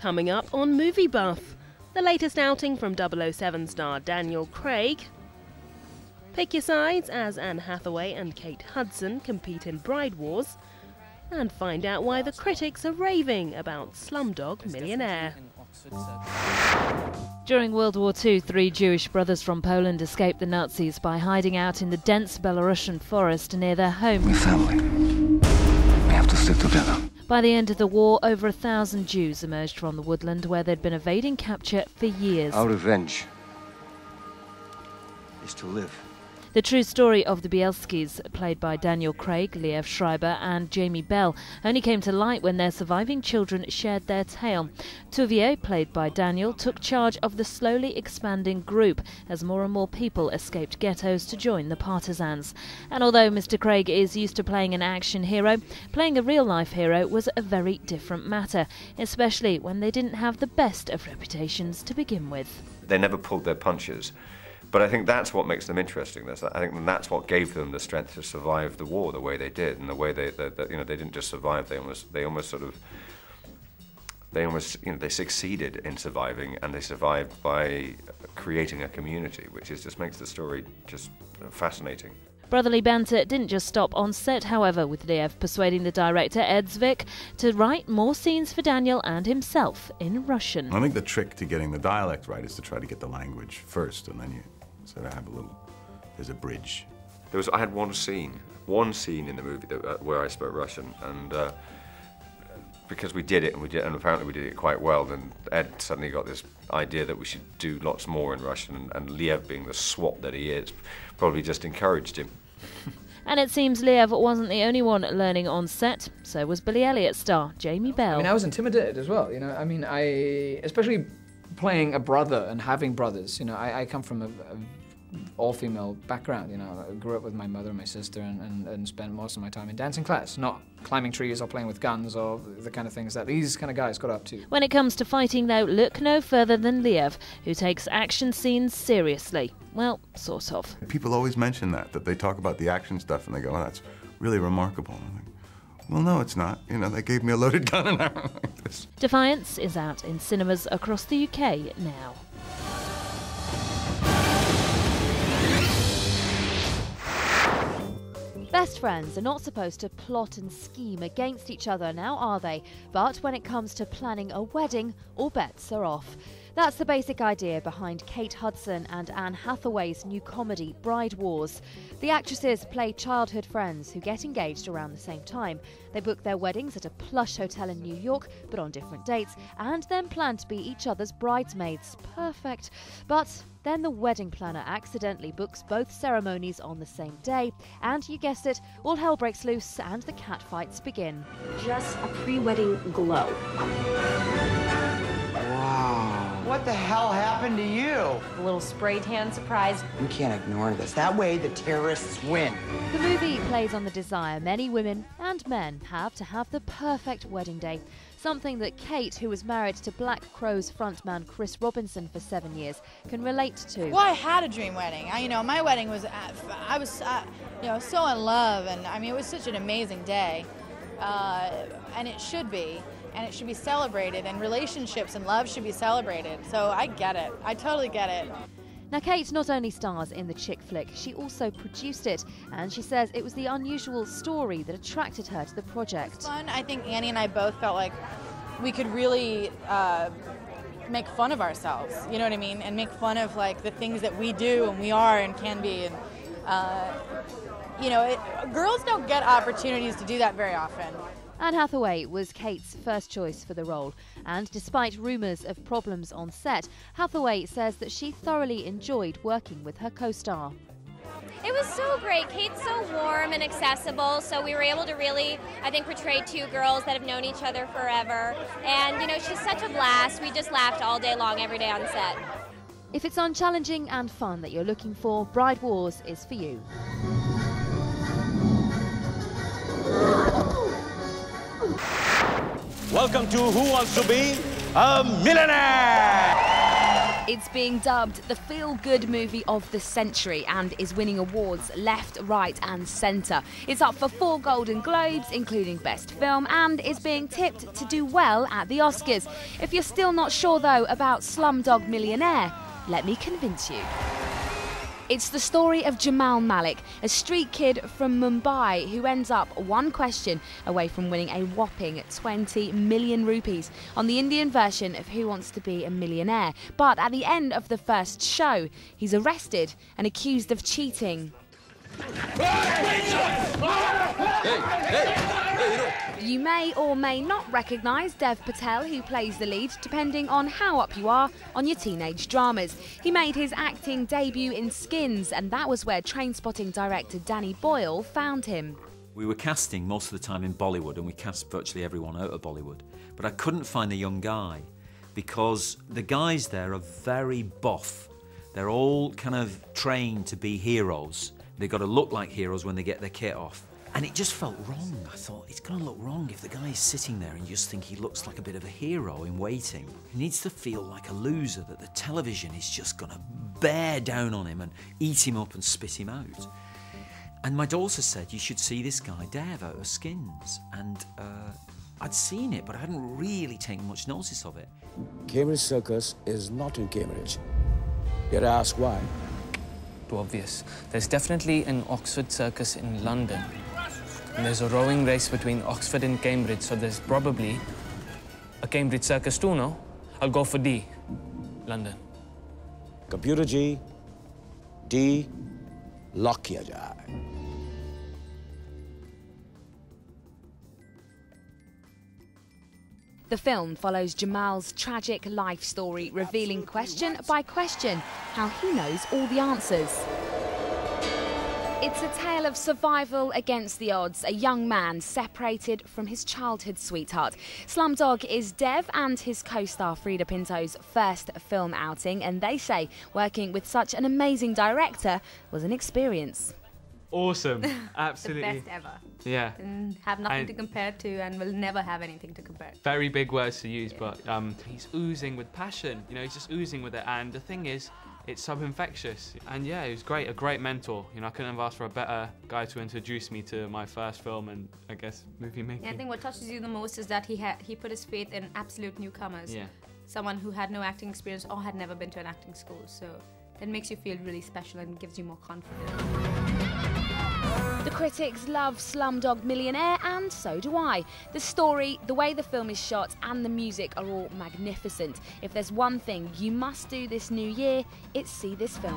coming up on MovieBuff. The latest outing from 007 star Daniel Craig. Pick your sides as Anne Hathaway and Kate Hudson compete in Bride Wars. And find out why the critics are raving about Slumdog Millionaire. During World War II, 3 Jewish brothers from Poland escaped the Nazis by hiding out in the dense Belarusian forest near their home. We're family. We have to stick together. By the end of the war, over 1,000 Jews emerged from the woodland where they'd been evading capture for years. Our revenge is to live. The true story of the Bielskis, played by Daniel Craig, Liev Schreiber and Jamie Bell, only came to light when their surviving children shared their tale. Touvier, played by Daniel, took charge of the slowly expanding group as more and more people escaped ghettos to join the partisans. And although Mr. Craig is used to playing an action hero, playing a real-life hero was a very different matter, especially when they didn't have the best of reputations to begin with. They never pulled their punches. But I think that's what makes them interesting. I think that's what gave them the strength to survive the war the way they did, and the way they didn't just survive. They succeeded in surviving, and they survived by creating a community, which just makes the story just fascinating. Brotherly banter didn't just stop on set, however, with Liev persuading the director, Ed Zvik, to write more scenes for Daniel and himself in Russian. I think the trick to getting the dialect right is to try to get the language first, and then you sort of have there's a bridge. I had one scene in the movie where I spoke Russian, and because we did it, and apparently we did it quite well, then Ed suddenly got this idea that we should do lots more in Russian, and Liev, being the swot that he is, probably just encouraged him. And it seems Liev wasn't the only one learning on set, so was Billy Elliot star Jamie Bell. I mean, I was intimidated as well, I mean, especially playing a brother and having brothers, I come from a all-female background, I grew up with my mother and my sister and spent most of my time in dancing class, not climbing trees or playing with guns or the kind of things that these kind of guys got up to. When it comes to fighting, though, look no further than Liev, who takes action scenes seriously. Well, sort of. People always mention that they talk about the action stuff and they go, oh, that's really remarkable. And I'm like, well, no, it's not. They gave me a loaded gun and I'm like this. Defiance is out in cinemas across the UK now. Best friends are not supposed to plot and scheme against each other, now are they? But when it comes to planning a wedding, all bets are off. That's the basic idea behind Kate Hudson and Anne Hathaway's new comedy, Bride Wars. The actresses play childhood friends who get engaged around the same time. They book their weddings at a plush hotel in New York, but on different dates, and then plan to be each other's bridesmaids. Perfect. But then the wedding planner accidentally books both ceremonies on the same day, and you guessed it, all hell breaks loose and the catfights begin. Just a pre-wedding glow. Wow. What the hell happened to you? A little spray tan surprise. We can't ignore this. That way the terrorists win. The movie plays on the desire many women and men have to have the perfect wedding day. Something that Kate, who was married to Black Crowes frontman Chris Robinson for 7 years, can relate to. Well, I had a dream wedding. My wedding was, I was, so in love, and I mean, it was such an amazing day, and it should be. And it should be celebrated, and relationships and love should be celebrated. So I get it. I totally get it. Now, Kate not only stars in the chick flick, she also produced it, and she says it was the unusual story that attracted her to the project. It was fun. I think Annie and I both felt like we could really make fun of ourselves, you know what I mean? And make fun of like the things that we do and we are and can be. And girls don't get opportunities to do that very often. Anne Hathaway was Kate's first choice for the role, and despite rumours of problems on set, Hathaway says that she thoroughly enjoyed working with her co-star. It was so great. Kate's so warm and accessible, so we were able to really, I think, portray 2 girls that have known each other forever. And, she's such a blast. We just laughed all day long, every day on set. If it's unchallenging and fun that you're looking for, Bride Wars is for you. Welcome to Who Wants to Be a Millionaire? It's being dubbed the feel-good movie of the century and is winning awards left, right and centre. It's up for 4 Golden Globes, including Best Film, and is being tipped to do well at the Oscars. If you're still not sure, though, about Slumdog Millionaire, let me convince you. It's the story of Jamal Malik, a street kid from Mumbai who ends up one question away from winning a whopping 20 million rupees on the Indian version of Who Wants to Be a Millionaire. But at the end of the first show, he's arrested and accused of cheating. You may or may not recognise Dev Patel, who plays the lead, depending on how up you are on your teenage dramas. He made his acting debut in Skins, and that was where Trainspotting director Danny Boyle found him. We were casting most of the time in Bollywood, and we cast virtually everyone out of Bollywood. But I couldn't find a young guy, because the guys there are very buff. They're all kind of trained to be heroes. They've got to look like heroes when they get their kit off. And it just felt wrong. I thought, it's going to look wrong if the guy is sitting there and you just think he looks like a bit of a hero in waiting. He needs to feel like a loser, that the television is just going to bear down on him and eat him up and spit him out. And my daughter said, you should see this guy, Dev, out of Skins. And I'd seen it, but I hadn't really taken much notice of it. Cambridge Circus is not in Cambridge. Did I ask why? Too obvious. There's definitely an Oxford Circus in London. And there's a rowing race between Oxford and Cambridge, so there's probably a Cambridge Circus too, no? I'll go for D, London. Computer G, D, lock kiya jaye. The film follows Jamal's tragic life story, revealing question by question how he knows all the answers. It's a tale of survival against the odds, a young man separated from his childhood sweetheart. Slumdog is Dev and his co-star Frida Pinto's first film outing, and they say working with such an amazing director was an experience. Awesome, absolutely. The best ever. Yeah. And have nothing to compare to, and will never have anything to compare. Very big words to use, but he's oozing with passion. You know, he's just oozing with it. And the thing is, it's so infectious. And yeah, he was great, a great mentor. You know, I couldn't have asked for a better guy to introduce me to my first film and, I guess, movie making. Yeah, I think what touches you the most is that he put his faith in absolute newcomers. Yeah. Someone who had no acting experience or had never been to an acting school. So that makes you feel really special and gives you more confidence. The critics love Slumdog Millionaire, and so do I. The story, the way the film is shot, and the music are all magnificent. If there's one thing you must do this new year, it's see this film.